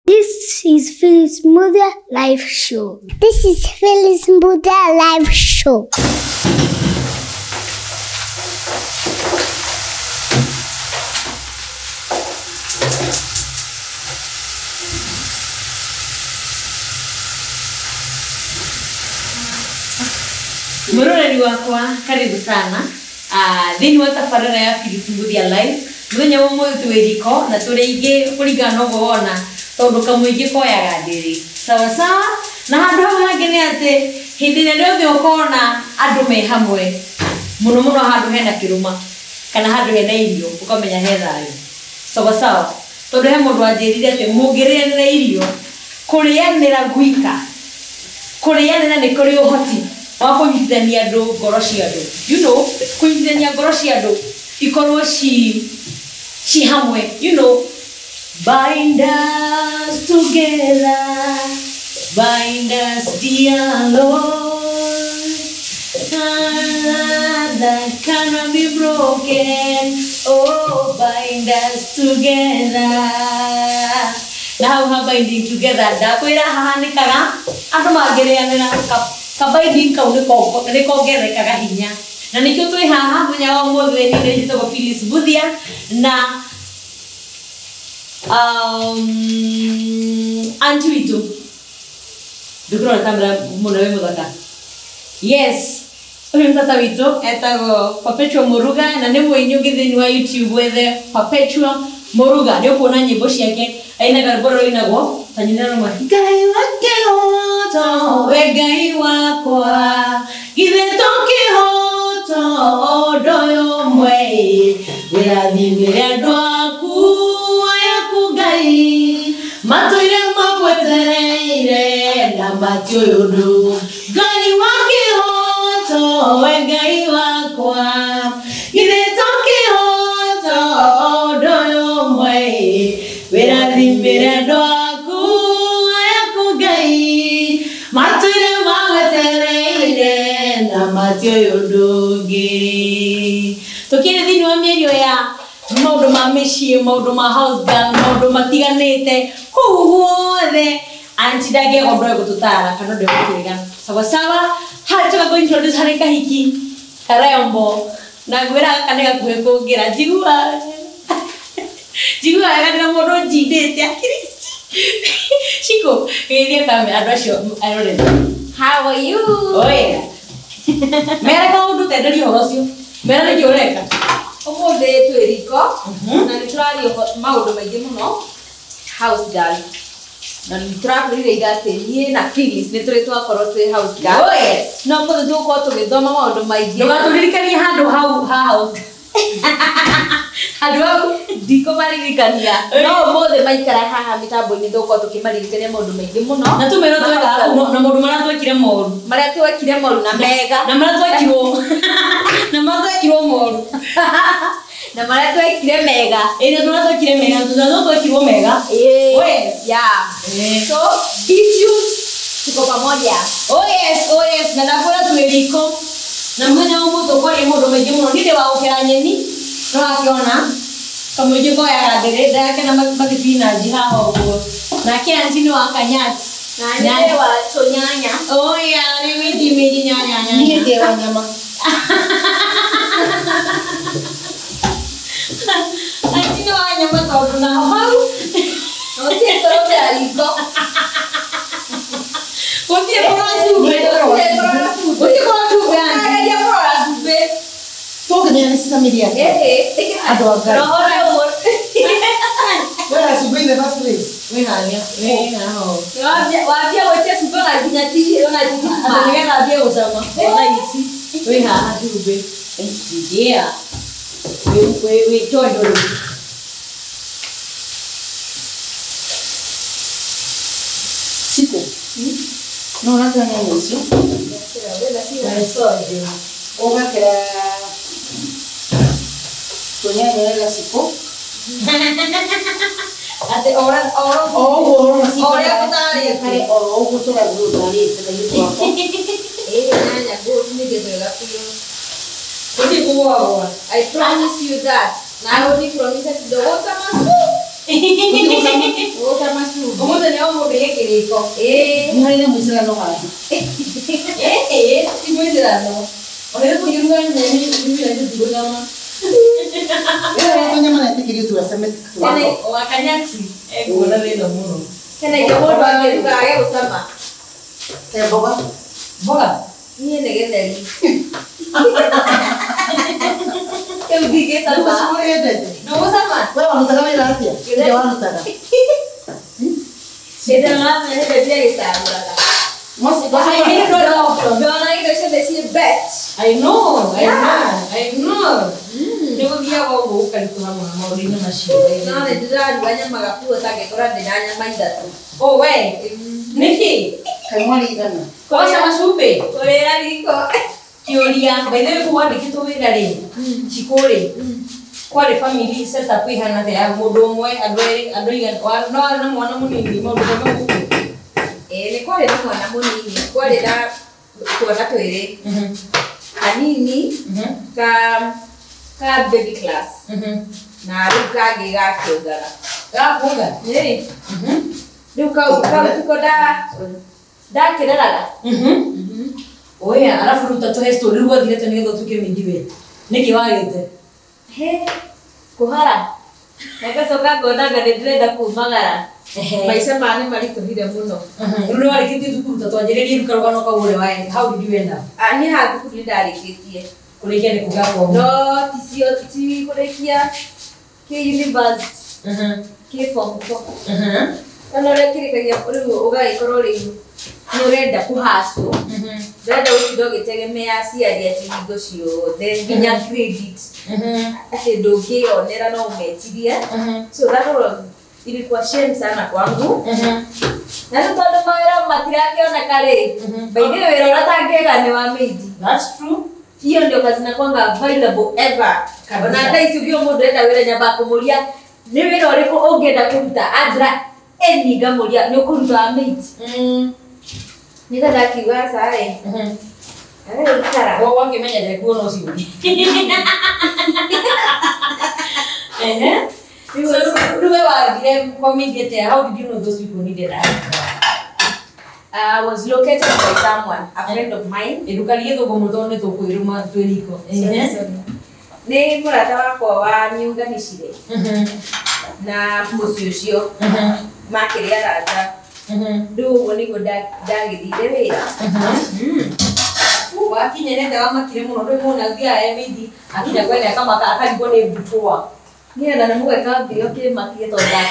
This is Phyllis Mother Live Show. This is Phyllis Mother Live Show. Muroreri wakwa karibu sana. Thini wa tabarĩra ya Phyllis Mbuthia Live. Mũthenya wa ũmũthĩ twĩriko na tũrĩige kũringana na ũguo wona tondũ kamũingĩ koyaga ndĩrĩ. Sawa sawa? Na handũ hau hangĩ nĩ atĩ hĩndĩ ĩrĩa rĩothe ũkona andũ me hamwe mũno mũno handũ hena kĩrũma kana handũ hena irio ũkamenya he thayũ. Sawa sawa? Tondũ he mũndũ anjĩrire atĩ mũngĩrĩanĩra irio kũrĩanĩra gwika kũrĩanĩra nĩ kũrĩ ũhoti wa kũnyitithania andũ ngoro cia andũ. You know, kũnyitithania ngoro cia andũ ikorwo ci hamwe. You know, bind us together, bind us dear Lord, that cannot be broken. Oh, bind us together. Now how binding together? Ndakwĩra hahanĩkaga andũ mangĩrĩanĩra kabinding kau nĩkongerekaga hinya. Na nĩkĩo twĩ haha mũthenya wa ũmũthĩ nĩ njĩtagwo Phyllis Mbuthia na anti witũ ndũkĩrora kamera mũno wĩ mũthaka. Yes, ũyũ nĩ tata witũ etagwo Perpetual Mũruga na nĩ mũini ũngĩ thĩinĩ wa YouTube wethe Perpetual Mũruga. Nĩ ũkuona nyĩmbo ciake ainaga rwĩmbo rũinagwo ta nyina rũmwe. Ngai wa kĩhoto we Ngai wakwa githĩ tũkĩhoto ũndũ ũmwe wĩrathimĩre andũ aku ayaku Ngai matũire magwetereire na matiũĩ ũndũ. Ngai wa kĩhoto we Ngai wakwa githĩ tũkĩhoto ũndũ ũmwe wĩrathimĩre andũ aku ayaku Ngai matũire magwetereire na matiũĩ ũndũ ũngĩ. Tũkĩrĩ thĩinĩ wa mĩario ya maũndũ ma mĩciĩ, maũndũ ma house girl, maũndũ matiganĩte kũu guothe anti ndangĩaga ũndũ gũtũtara kana ũndũ gũtwĩra. Sawa sawa, hataka go introduce harĩ kahiki karembo na ngwĩra kana gakuhĩ kũngĩra njigua kana mũndũ njindĩte akiriti Chico geithia kamera andũ acio arore. How are you? Oh yeah. Mera kaũndũ tenderio ũhoro ũcio. Mera nĩkĩ ũreka? Ũmũthĩ twĩriko na nĩ tũraria maũndũ maingĩ mũno house girl. Na nĩ tũrakũrĩire atĩ niĩ na Phyllis nĩ tũrĩ twakorwo twĩ house girl. Oh yes. No ũmũthĩ tũgũkorwo tũgĩthoma maũndũ maingĩ. Ndũgatũririkanie handũ hau house. Handũ hau ndikũmaririkania. No ũmũthĩ maikara haha mĩtambo-inĩ tũgũkorwo tũkĩmaririkania maũndũ maingĩ mũno. Na tũmero twega na maũndũ marĩa twekire moru. Marĩa twekire moru na mega. Na marĩa twekirwo. Na marĩa twekirwo moru. Na marĩa twekire mega. Ĩrĩa marĩa twekire mega, tũtano twekirwo mega. Yes. Yeah. So, issues tuko pamoja. Oh yes. Na ndakwĩra twĩriko. Na mũthenya wa ũmũthĩ ũkorire maũndũ maingĩ mũno. Nĩ wa gũkera nyeni. No akiona kamũingĩ koyaga ndĩrĩ ndake na makĩpinaji haha ũguo. Nake anti nĩ wa kanyati. Na nĩ wa tũnyanya. Oh yeah, nĩ wĩthimĩri nyanya. Niĩ ndĩ wa nyama. Anti nĩ wa nyama tondũ na hau. No tiĩtũrũmĩra riko. Gũtirĩ kũrora cumbĩ. Gũtirĩ kũrora cumbĩ anti. Ngeria kũrora cumbĩ. Tũkĩnyana nĩ cicamĩria. Andũ a Ngai. Rohore ũguo. Where are you in the first place? Wĩhania ho. Wambia gwĩtia cumbĩ ona nginya tiri ona Atĩ nĩgetha athiĩ gũcama. Ona ici. Wĩ haha cumbĩ. Yeah. Wĩ tondo rĩu. Chico. No unataka nini sio? Ugakira tunyanya Chico. Ate ora kutari kare ogo tora gutari tena yuko. Nyanya go tunigethera kuyo. Kuti kuwa. I promise you that. Na I only promise that the water must Oka masubi. Omuze ni omu bekiriko. Mwine mwisirano wapi? Imwizirano. Ohere kujirunga nini ndio tugoma. Kwenye mana tikiri tu aseme tu. Kene wakanyaksi. Gona lelo muno. Kene ke moto ageruka age usama. Boga. Boga. Ni negezeli. Eu digo Sasa sama. sio yeye. No usama. Wewe unataka mimi afya. Ndio wanataka. Seda la me de dia isabura. Mosi I hate basi. it. Dona ide se desi best. I know. Ndio bia wao ukalitu hapo na maulina na shida. No ne dira duanya magapu take kora de nanya maida tu. Oh we. Niki. Kaimwali igana. Kosa masupe. Korera riko. Kioria baidhe kuwa dikitu wira ri. Chikore. Kwale family setup ihana te ya mundu umwe andũ igana no na mwana munini maundu maku. Ni kwale na mwana munini. Kwale da kuona twere. Anini ka baby class. Na ruka giga kiogara. Gakuga. Ruka tuko da kirara. Oya, alafu tutatoa story ruwa dileta nigetha tuke mindiwe. Niki wagete. He kuhara. Nakasoka gona gadendreda kumagara. Maisha mane marituhire muno. Runo walikiti thukuru tatwanjĩrĩrie rukarugano kaure wae. How did you end up? Ani ha thukuru ndarĩkĩtie. Kurekia ni kugapo. No tisio ti kurekia ke university. Ke form 4. Kana rekirikagia rĩu ũgagĩkorwo rĩu nĩ ũrenda kũhaswo. Ndĩrenda gũtinda ũgĩtegemea aciari ati hingo ciothe nginya credit. Atĩ ndũngĩonera no ũmetirie. So that was ilikuwa shame sana kwangu. Na tondũ mawĩra matirakĩoneka rĩ. Baidĩ wĩra ũrĩa ũtangĩka nĩ wa maidi. That's true. Hiyo ndio kazi nakwanga available ever. Ona hata isivyo mundu enda wĩra nyamba kũmũria nĩ wĩra ũrĩkũ ũngĩenda kũruta andra eni ngamuria nĩ ũkũruta wa maidi. Nĩgetha akiuga saĩ. Ikara. Wao wangemenya ndekuo no ciũria. So ruwe wathire comedian, how did you know those people needed that? I was located by someone, a friend of mine. Edukalie to bomodone to kuiruma tweriko. Nĩ mũrata wakwa wa niũnganĩcire. Na mũciĩ ũcio makĩrĩa arata. Rĩu ũguo nĩguo ndagĩthire wĩra. Wakinya nenda wamakire mũno ndwe mũna thia MD akinya kwenda akamaka akarigwo nĩ mbutwa. Nienda na mũgeka mbio kĩmakie tonda.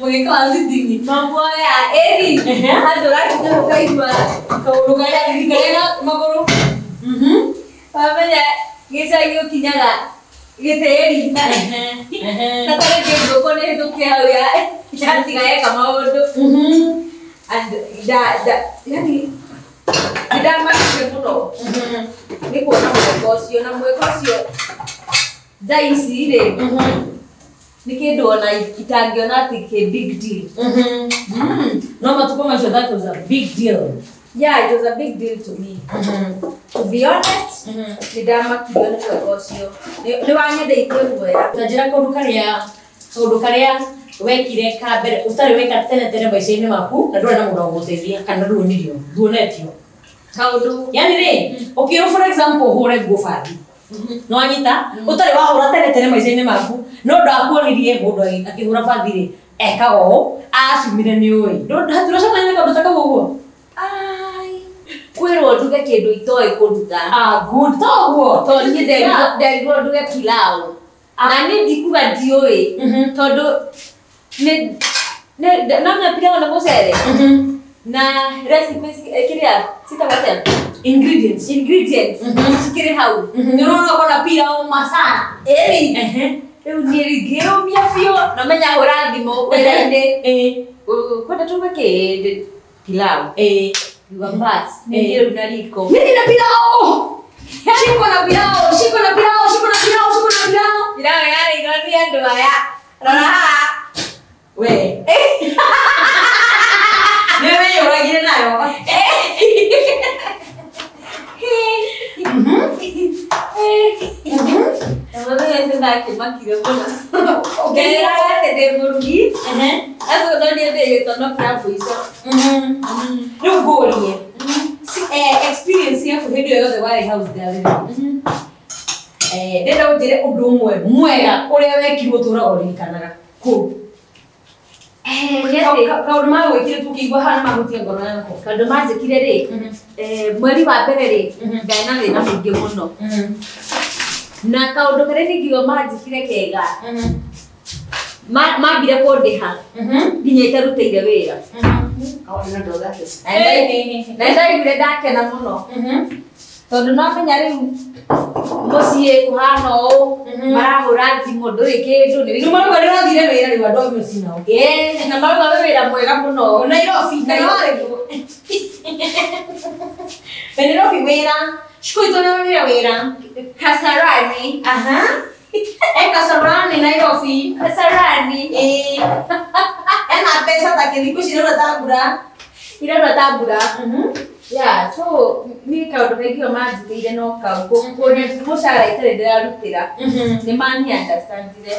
Mũgeka thithini. Mambo ya eri. Andũ rakinya ũkaigua kaũndũ karĩa ririkana magũrũ. Wamenya gĩcagi ũkinyaga gĩtĩĩri. Na tarĩ kĩndũ nĩ hĩtũke hau yatiga eka maũndũ. And yani ndamakire mũno. Nĩ kuona mweka ũcio na mweka ũcio thaa ici rĩ. Nĩ kĩndũ ona itangĩona atĩ kĩ big deal. No matukũ macio that was a big deal. Yeah, it was a big deal to me. To be honest, nĩ ndamakirio nĩ mweka ũcio. Nĩ wanyendeithie guoya. Tanjĩra kaũndũ karĩa wekire ka mbere ũtarĩ weka tene maica-inĩ maku na ndũrĩ na mũndũ wa gũgũteithia kana nduonetio. Kaũndũ Yani rĩ, ũkĩrwo for example ũhũre nguo bathi. No anyita ũtarĩ wahũra tene maica-inĩ maku no ndakuonirie mũndũ akĩhũra bathi rĩ ekaga ũũ acumire nĩ ũĩ. Hatiracemania kaũndũ ta kau ũguo. kwĩrwo nduge kĩndũ itoĩ kũruta. Good toguo. Tondũ niĩ nderirwo nduge pilau. Na niĩ ndikuga ndiũĩ. Tondũ namna pilau na mũcere. Na recipes kĩrĩa citagwo atĩa? Ingredients cikĩrĩ hau. Nĩũrona kona pilau masala. Rĩu niĩ ngĩrũmia biũ na menya hũra thimũ wĩra-inĩ. Kwenda tuge kĩndĩ pilau. Basi ningĩ rĩu na riko. Mimi na pilau. Shiko na pilau. Pilau yarĩirwo nĩ andũ aya. Rora haha. We. Nĩwe ũragire nayo. Mama yeye ndake makire bona. Ngera yate de murugi. Aso ndani yate tono kwa fuiso. Riu ngurie. Experience ya kuhendo yothe wari house girl. Ndenda ujire undu mwega uria wekirwo tura oririkanaga ku. Kaundu ma gwikire tukigwa hana mahutia ngoro yako. Kaundu manjikire ri. Mweri wa mbere ri. Ngai na thina mwingi muno. Na kaundu karia ningiuga manjikire kega. Mambire kundiha. Nginya itaruteire wira. Kaundu na ndoga kesi. Na ndaiguire ndakena muno. Tondu no menya riu muciĩ kuhana ũũ marahũra thimũ ndũrĩ kĩndũ nĩ marauga ndĩrathire wĩra rĩu andũ amwe cinao na marauga wĩ wĩra mwega mũno Nairobi Nairobi wĩra cikuitwo nĩ wĩra Kasarani Kasarani Nairobi Kasarani ena pesa ta kĩthikũ cirona ta mbura irona ta mbura yeah, so ni kaundu kaingĩ manjĩkĩire no kau kũrĩa mũcara itarĩ ndĩrarutĩra nĩ mani understandire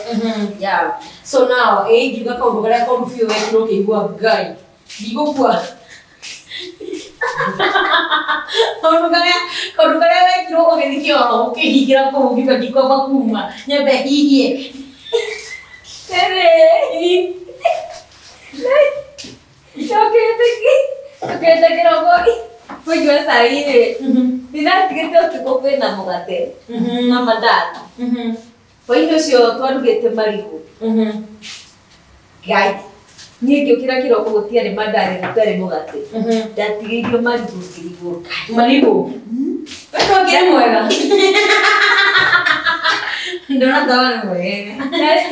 yeah. So now ngiuga kaundu karĩa kaundu biũ wekirwo ũkĩigua Ngai ndigũkua kaundu karĩa wekirwo ũgĩthiĩ kĩoro ũkĩhingĩra kũu ngiuga ndikwamba kuma nyambe hihie Okete kĩroko kũigua caĩ-rĩ ndĩratigĩte ũtukũ kwĩna mũgate na mandathi hwainĩ ũcio twarugĩte marigũ Ngai niĩ ngĩũkĩra kĩroko gũtiarĩ mandathi gũtiarĩ mũgate ndatigĩirio marigũ ngĩrigwo marigũ weka ngĩrĩ mwega ndona tawa nĩ mwega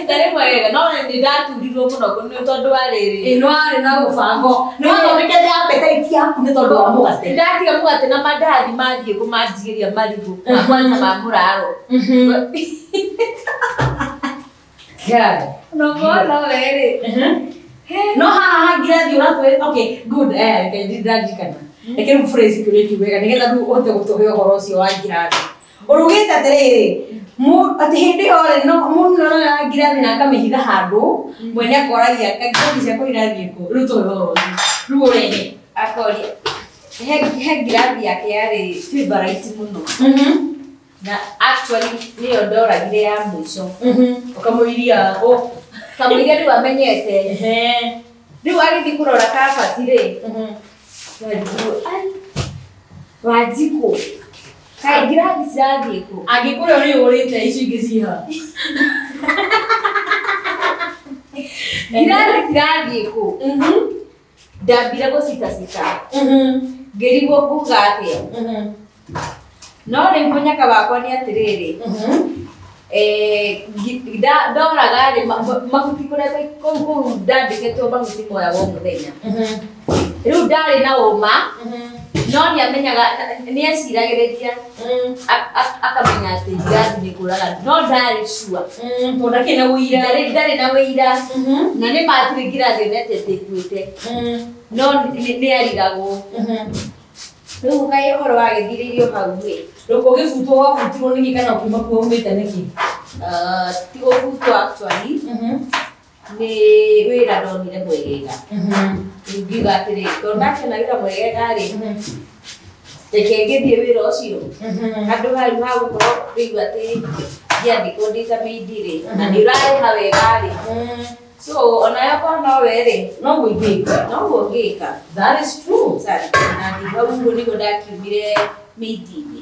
ndarĩ mwega no nĩ ndaturirwo mũno nĩ tondũ wa rĩrĩ nĩ warĩ na mũbango nĩ wathondekete appetite yaku nĩ tondũ wa mũgate ndatiga mũgate na mandathi mathiĩ kũmanjigĩria marigũ ma kwanza ma mũraro no mwana werĩ no haha ngirathi ũratwĩra okay good ndĩrandirikana reke rĩu phrase kĩrĩa kiuga nĩgetha rĩu ũhote gũtũhe ũhoro ũcio wa ngirathi ũrugĩte atĩrĩrĩ atĩ hĩndĩ ĩyo rĩ mũndũ nĩonaga ngirathi na akamĩhitha handũ mwene akoragia ngirathi ciakwa irathiĩ kũ rĩu tũhe ũhoro ũcio rĩu ũrehe akoria he ngirathi yake yarĩ favorite mũno na actually nĩyo ndoragire ya mũico ũkamũiria kamũiria rĩu amenyete rĩu agĩthiĩ kũrora kabati-rĩ Wanjikũ kaĩ ngirathi cirathiĩ kũ angĩkũrĩa nĩ ũrĩte icio ingĩ ciha ngirathi cirathiĩ kũ ndambire gũcitacita ngĩrigwo kuga atĩa no rĩu mũnyaka wakwa nĩ atĩrĩrĩ ndoraga rĩ mabuti kũrĩa kũu ndandĩkĩtwo mabuti moya wa mũthenya rĩu ndarĩ na ũma no nĩ amenyaga nĩ eciragĩrĩria akamenya atĩ ngirathi nĩ kũraga no ndarĩ sure tondũ ndarĩ na wũira ndarĩ na wũira na nĩ matirĩ ngirathi onete ĩkuĩte no nĩ arigagwo rĩu kaĩ ũhoro wagĩthirĩirio hau-ĩ ũgĩbutwo wabutirwo nĩkĩ kana kuma kuo umĩte nĩkĩ ti gũbutwo actually nĩ wĩra ndonire mwegega rĩu ngiuga atĩrĩ tondũ ndakĩona wĩra mwegega-rĩ reke ngĩthiĩ wĩra ũcio handũ hau ha gũkorwo rĩu atĩ ngĩandĩkwo ndĩ ta maidi-rĩ na nĩ ũrarĩha wega-rĩ so onayo korwo nowe-rĩ noguo ingĩka noguo ngĩka that is true na hau ũguo nĩguo ndakiumire maidi-inĩ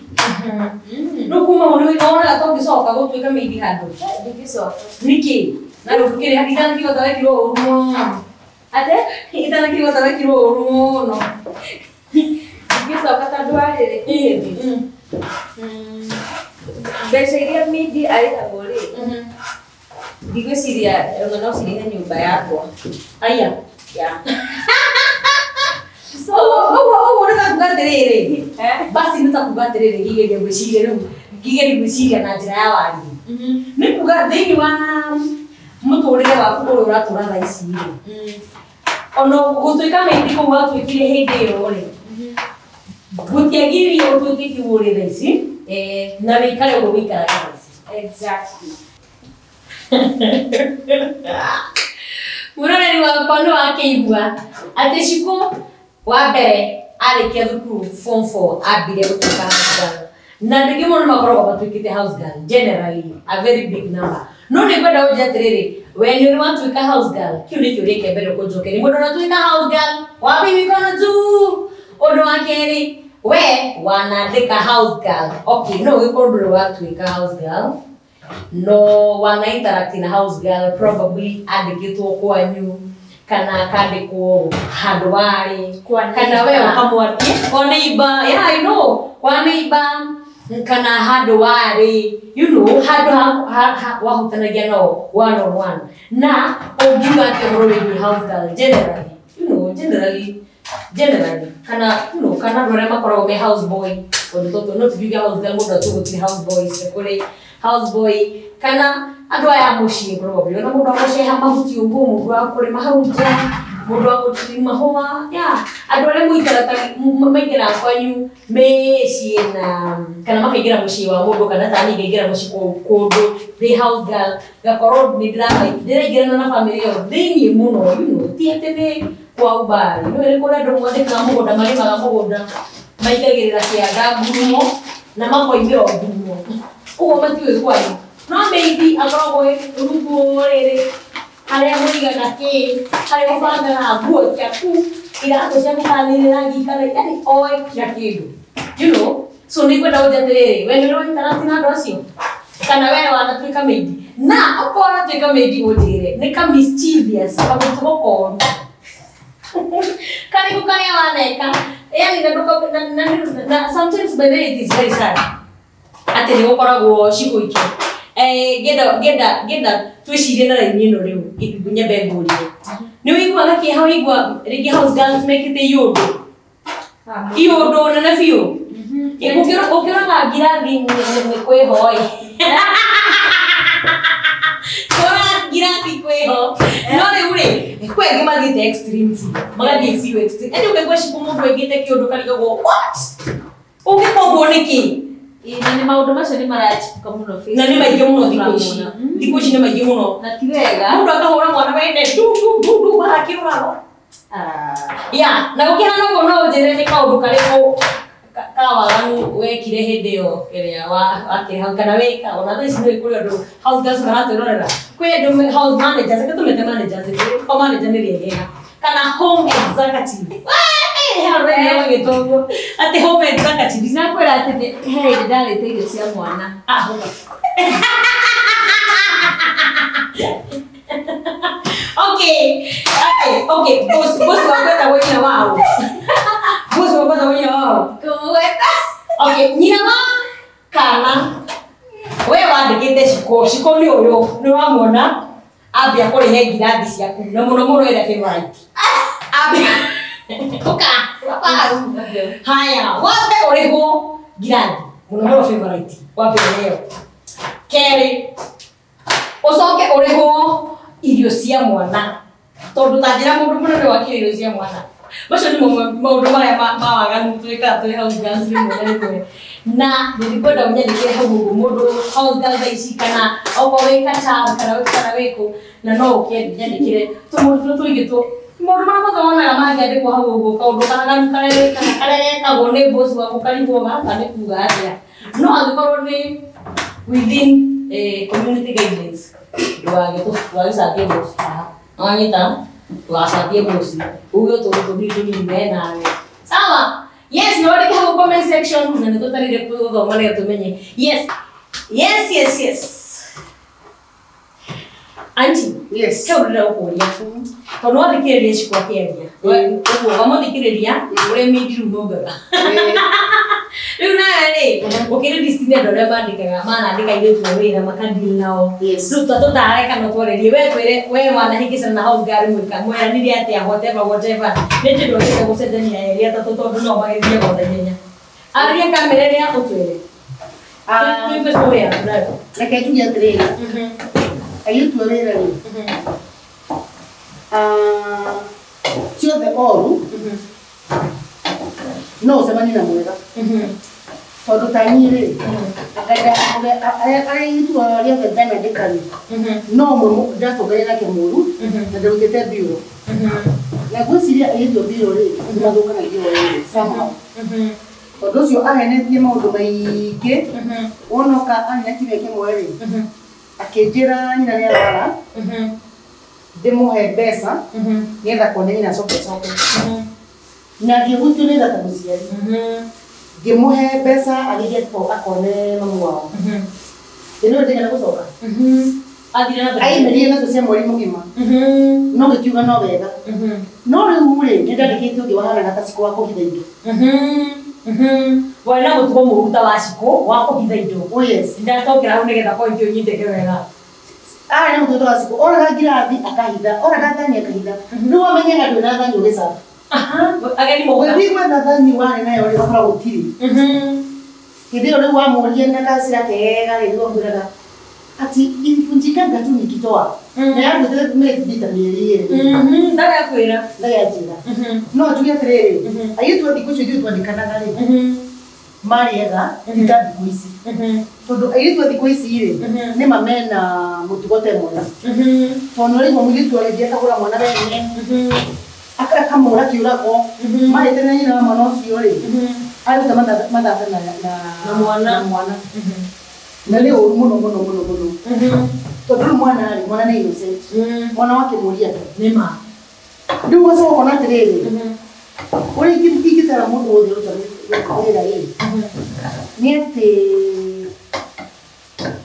rĩu kuma hau nĩwonaga to ngĩcoka gũtuĩka maidi handũ ndingĩcoka nĩkĩ na rĩu tukĩrĩ itanakĩhota wekirwo ũru mũno atĩ itanakĩhota wekirwo ũru mũno ndingĩcoka tondũ wa rĩrĩ mbeca iria maidi arĩhagwo-rĩ ndigwĩciria ona no cirĩhe nyũmba yakwa aya so ũguo nĩtakuga atĩrĩrĩ basi nĩtakuga atĩrĩrĩ ngĩgeria gwĩciria rĩu ngĩgeria gwĩciria na njĩra ya wariĩ nĩ kuga thĩinĩ wa mũtũrĩre waku ũrĩa ũratũra thaa ici-rĩ ona gũtuĩka maidi kũu watuĩkire hĩndĩ ĩyo-rĩ gũtiagĩrĩire ũtuĩke kiugo ũrĩ thaa ici na wikare uguo wikara kazi. Exactly. Muroreri wakwa nĩ wakĩigua atĩ Ciku wa mbere arĩkia thukuru form 4 ambire gũtuĩka house girl. Na andũ aingĩ mũno makoragwo matuĩkĩte house girl, generally a very big number. No nĩ ngwenda ũnjĩre atĩrĩrĩ, we nĩ ũrĩ watuĩka house girl? Kĩu nĩ kĩũria kĩa mbere kũnjokeria. Mũndũ ũratuĩka house girl, wapi mikono juu? Ũndũ wa kerĩ, we wanandĩka house girl. Okay, no ũgĩkorwo ndũrĩ watuĩka house girl, no wana interact na house girl, probably andĩkĩtwo kwanyu kana akandĩkwo handũ warĩ, kana we ũkamwaria kwa neighbor. Yeah, I know, kwa neighbor kana handũ warĩ, you know, handũ wahutanagia nao one on one. Na ũngiuga atĩ ũhoro wĩgiĩ house girl, generally, you know, generally kana you know, kana andũ arĩa makoragwo me house boy, ũndũ tũtũ no tuge house girl, mũndũ atũgũtire house boys kũrĩ house boy kana andũ aya mũciĩ probably ona mũndũ agũceha mahuti ũguo, mũndũ wa kũrĩma hau nja, mũndũ wa gũtũrima mahũa. Yeah, andũ arĩa mũikaraga maingĩra kwanyu mĩciĩ na kana makaingĩra mũciĩ wa mũndũ kana tani ikaingĩra mũciĩ kũndũ the house girl gakorwo nĩ ndĩraingĩrana na family ĩyo thĩiniĩ mũno, you know, ti atĩ nĩ kwa ubari. No ĩrĩ kũrĩa andũ mwandĩkaga mũgũnda marĩmaga mũgũnda maigagĩrĩra kĩanda ngurumo na makoimĩra ngurumo, ũguo matiũĩ kwanyu. No maybe akoragwo rungu rĩrĩ harĩa mũigaga harĩa ũbangaga nguo ciaku, iratũ ciaku kana rangi kana yani oĩ kila kĩndũ, you know. So nĩ ngwenda ũnjĩre atĩrĩrĩ, we nĩ ũrĩ interact na andũ acio kana we wanatuĩka maid? Na okorwo wanatuĩka maid ũnjĩre nĩ ka mischievous kamũtugo koru karibu karĩa waneka, yani na sometimes by the way it is very sad atĩ nĩ gũkoragwo Ciku iki genda twĩcirie na raini ĩno rĩu nyambe ngũrie. Nĩ ũiguaga kĩeha ũigua rĩngĩ house girls mekĩte iũndũ nene biũ, ũkĩroga ngirathi nĩ kwĩho ngirathi kwĩho, no rĩu rĩ kwĩ angĩ mathiĩte extremes magathiĩ biũ extreme. Ĩndĩ ũkaigua Ciku mũndũ aigĩte kĩũndũ karigagwo what ũngĩkombwo nĩkĩ? Na nĩ maũndũ macio nĩ marachipuka mũno Facebook, na nĩ maingĩ mũno thikũ ici nĩ maingĩ mũno, na ti wega mũndũ akahũra mwana wene du barakĩũrago. Yeah, na ũkĩhana ũguo no ũnjĩre nĩ kaũndũ karĩkũ ka waganu wekire hĩndĩ ĩyo ĩrĩa wakĩrĩ hau kana wĩka ona thaa ici nĩ kũrĩ andũ house girls maratwĩrorera. Kwĩ andũ house managers, reke tũmete managers, o manager nĩ rĩegega kana home executive. Ati home executive nakwĩra atĩ he hĩndĩ ndarĩte irio cia mwana. Okay, boss wakwenda nyina wao. Boss wakwenda nyina wao. Kũmweta. Okay, nyina wa kana we wandĩkĩte Ciku nĩ ũyũ nĩ wamwona ambia kũrĩhe ngirathi ciaku na mũno mũno ĩrĩa favorite ambia haya wambe ũrĩhwo ngirathi mũno mũno favorite wambe ũrĩhwo. Kerĩ ũcoke ũrĩhwo irio cia mwana, tondũ tanjĩra mũndũ mũnene wakire irio cia mwana. Macio nĩ maũndũ marĩa mawaganu twĩkaga twĩ house girls rĩmwe. Na nĩngwenda ũnyandĩkĩre hau ũguo mũndũ house girl thaa ici kana okorwo wĩ Qatar kana wĩkũ, na no ũkĩnyandĩkĩre tũmũndũ tũigĩtwo maũndũ marĩa mothe wonaga mangĩandĩkwo hau ũguo, kaũndũ karaganu karĩa gekagwo nĩ boss waku karigwo gaka nĩ kuga atĩa. No angĩkorwo nĩ within community guidelines ndũgagĩcambie boss haha, wanyita ndũgacambie boss uge tũtũtũthiĩ tũnini we nawe. Sawa? Yes, no wandĩke hau comment section na nĩ tũtarire gũthoma nĩgetha tũmenye. Yes. Auntie, yes. Kau ndĩrenda gũkũria tondũ wathikĩrĩria Ciku akĩaria ũguo wamuthikĩrĩria ũrĩa mindiru maugaga. Rĩu nawe rĩ ũkĩrĩ destiny andũ arĩa manandĩka airĩtu a wĩra makadili nao. Rĩu tũtare kana twarĩrie we twĩre we wanahĩngĩcana na house girl mweranire atĩa whatever nĩ njĩra ũrĩte gũcenjania erĩ atatũ tondũ no magĩthiĩ gothe ihenya. Arĩa kamera ĩrĩa ũtwĩre tuimbe story yaku nayo. Reke tuge atĩrĩrĩ airĩtu a wĩra rĩ ciothe oru no ũcemanie na mwega. tondu tanyire akada aitu aria vetana dekani no mo ndasogere na kemuru na ndurukite biro na gwiciria aitu biro ri mathuka na biro ri sama tondu cio ahenetie maundu maingi wonoka anya kire kimwe ri akinjira nyina ni arara ndimuhe mbeca nigetha kone nyina coke na ngĩgũtuĩra ta mũciari ngĩmũhe mbeca agĩthiĩ akone mamu wao ĩno ndĩgana gũcoka aimerire nacio cia mweri mũgima no gĩkiuga no wega no rĩu rĩ nĩndandĩkĩte ũngĩ wahana na taciko wa kũhitha indo wena mũtugo mũru ta wa ciko wa kũhitha indo ndatokĩra hau nĩgetha koingĩ ũnyitĩke wega nĩ mũtugo wa ciko oraga ngirathi akahitha oraga thani akahitha rĩu amenye andũ na thani ũgĩcaba ageni moka wewe nadhani wale nayo wale wakora utiri hivyo leo wamuulie na kazi yake kega leo ngiraga ati ilifunjika ngatu nikitoa na yangu tele tumebita mieli ndaga yakwira jira no tuya tere ayitu adikucho ndio tuandikana ngale mari ega itabi kuisi todo ayitu adikuisi ile ne mamena mutugote mona tonori mo mulitu ale dia kagura mwana bene akamura kiurako mari tena nyina mwana ucio ri aruta mathatha na mwana na leo muno tondu mwana ni innocent mwana wake muria nema ndu waso kona tiriri uri ngitara mundu wothe rutarira ri ni ati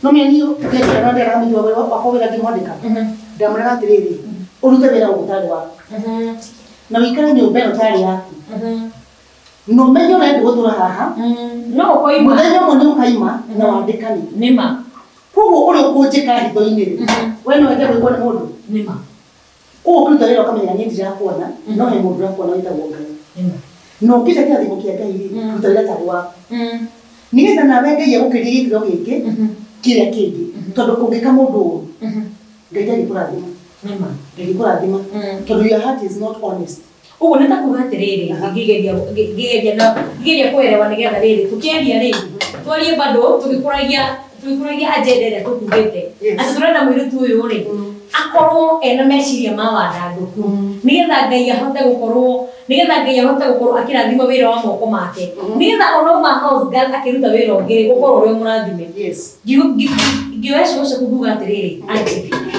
no me niyo kete na ndera mu jwa wakobera kimondeka ndamura tiriri urute wira ubutari wa na wikara nyumba ino tari yaku no menyo na ndugutura haha no koima muthenya mone ukaima na wandikani nema koguo uri ukunjika hitho-ini ri we no wende gwikwo ni mundu nema koguo kuruta wira ukamenya ni ndirakuona no he mundu urakuona witagwo Ngai nema no kisa kirathimo kia Ngai ri kuruta wira tari waku nigetha nawe Ngai agukiria gikiro giki kiria kingi tondu kungika mundu uru Ngai ndarikurathima nema ndarikurathima tondu your heart is not honest ugo neta kugatiriri ngigeria kuelewa nigetha riri tukiaria riri twarie bado tugikuragia agenda ria tukugite ati turenda mwiritu uyu ri akorwo ena meciria ma wandanduku nigetha Ngai ahote gukorwo akirathima wira wa moko make nigetha ono ma house girl akiruta wira ungi gukorwo uri murathime ngiwesha gusha kuvuga atiriri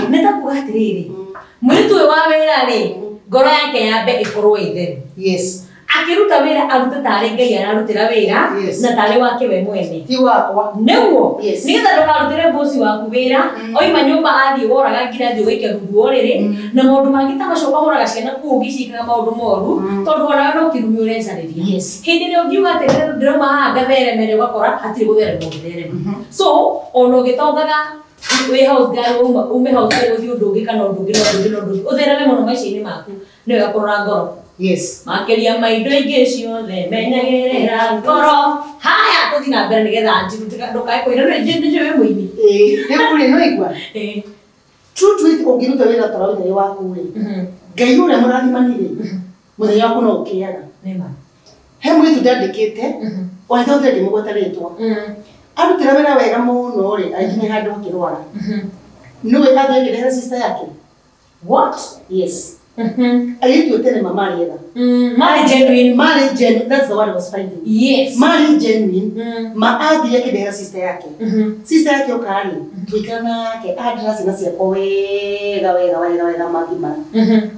neta kugatiriri mwiritu uyu wa wira ri ngoro yake yambe ikorwo itheru akiruta wira arute tari Ngai ararutira wira na tari wake we mwene ti wakwa neguo nigetha ndukarutire bosi waku wira oima nyumba athie woraga ngirathi ugikia rungu oriri na maundu mangi ta macoka horaga ciana kuu ngicikaga maundu moru tondu onawe no kirumi urecariria hindi ria ungiuga atiriri ndiroma haha ngatheremere ugakora hatiri gutherema ugitherema so ona ugitongaga we house girl ume house girl uthi undu ungi kana undu ungi uthereme muno maica-ini maku ni wega kurora ngoro makeria maindo ingi ciothe menyagirira ngoro haya tuthi na mbere nigetha njirutika ndukae kwira ndio we muini ri no igwa true ungiruta wira tarawitha waku ri Ngai uria murathimanire muthenya waku no ukiaga nema he mwitu ndandikite ona thothe ndimugweta ritwa arutira wira wega muno ri aikinye handu akirwara niwe athegire sister yake what ayitu tene mama yega mari genuine that's the one I was finding mari genuine maathi yake ndera sister yake ukari twikana ke address na cia wega magima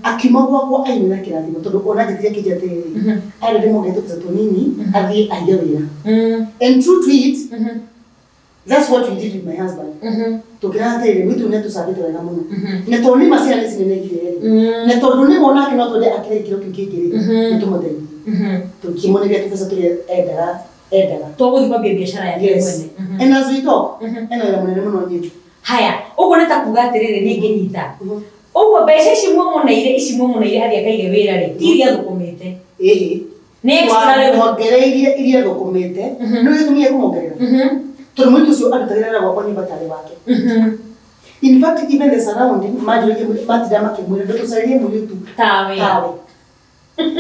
akima gwakwa aini na kirathimo tondu ona njithia kijatiri ari ndimugete kuzato nini athie aige wira and true to it that's what we did with my husband tukira tere mwitu netu sabite wega muno ne toni masia nisi negire ne tondu ni mona ke no tode akire kiro kikiri nitumuteni tukimone bia kifesa tuli endaga toguthi kwambia biashara yake mwene and as we talk ena munene muno nyitu haya ugo neta kuga atiriri ningi nyita ugo mbeca ici mumoneire athia kaige wira ri tiria thukumite next rally ongereirie iria thukumite no gitumie kumongerera tondu mwitu ucio arutagirira gwakwa nyumba tari wake in fact even the surrounding majority matira makimwira ndutucaririe mwitu tawe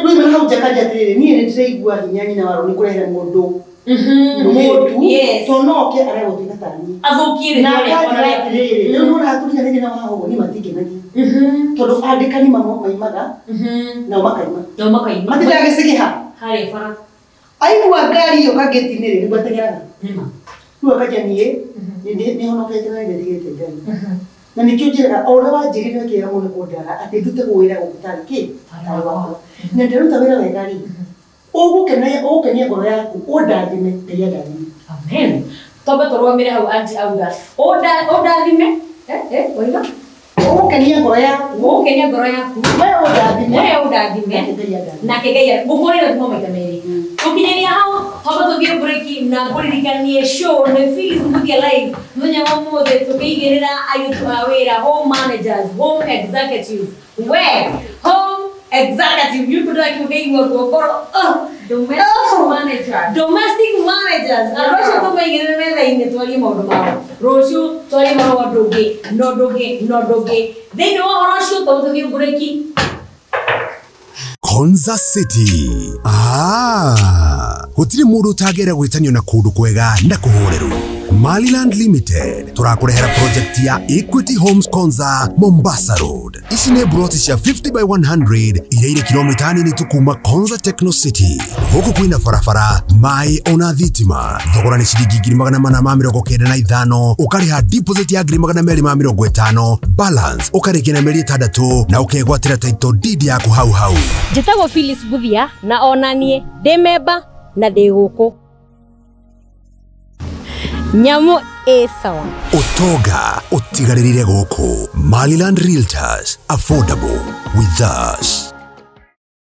rwima hau jakaja tiriri nie ni ndiraigua hinya nyina waro ni kurehera mundu Mũndũ tonoke aregũtuĩka tani. Athũkire na rĩrĩ rĩu ũratũria rĩrĩ na wao ni matingĩnagia. Tondũ andĩkani maimaga na makaima. Matindagĩcigiha harĩa bara. Aigua ngari iyo kagetinĩ rĩ nĩguo ateng'eraga. Rĩu akaja niĩ nĩ honokete na nĩndigĩte ngari. Na nĩkĩo njĩraga o ũrĩa wanjĩrĩire kĩega mũno kũndara atĩ ndute wĩra gũtarĩ kĩ na ndĩruta wĩra wega rĩ ũgũkenia ngoro yaku ũndathime rĩrĩa ndathime. Amen. Tobe tũrũgamĩre hau anti auga ũndathime oiga ũgũkenia ngoro yaku wewe ũndathime nake Ngai ngũkũrĩra thimo maita merĩ. Tũkinyanĩria hau tobe tũthiĩ break na kũririkanie show nĩ Phyllis Mbuthia Live mũthenya wa ũmũthĩ tũkĩigĩrĩra ayutu a wĩra home managers home executives home executive you could like to go domestic managers arosho to maigĩrĩra metha-inĩ twarie maũndũ mao rũciũ twarie maũndũ no ndũngĩ thĩinĩ wa ũhoro ũcio tobe tũthiĩ break. Konza City. Gutiri mundu utagera gwitanio na kundu kwega na kuhorerwo. Maliland Limited turakurehera project ya Equity Homes Konza Mombasa Road. Ici nĩ broti cia 50/100 iria irĩ kilomitani ni tukuma Konza Techno City. Huku kwina barabara mai ona thitima. Thogora ni ciringi 495 ukariha deposit ya 250 balance ukarikia na mĩeri 6 na ukegwatĩra title deed yaku hau. Njĩtagwo Phyllis Mbuthia na onanie ndĩ memba na ndĩ gũkũ. Nyamũ sawa. Utonga utigarĩrĩre gũkũ. Maliland Realtors, affordable with us.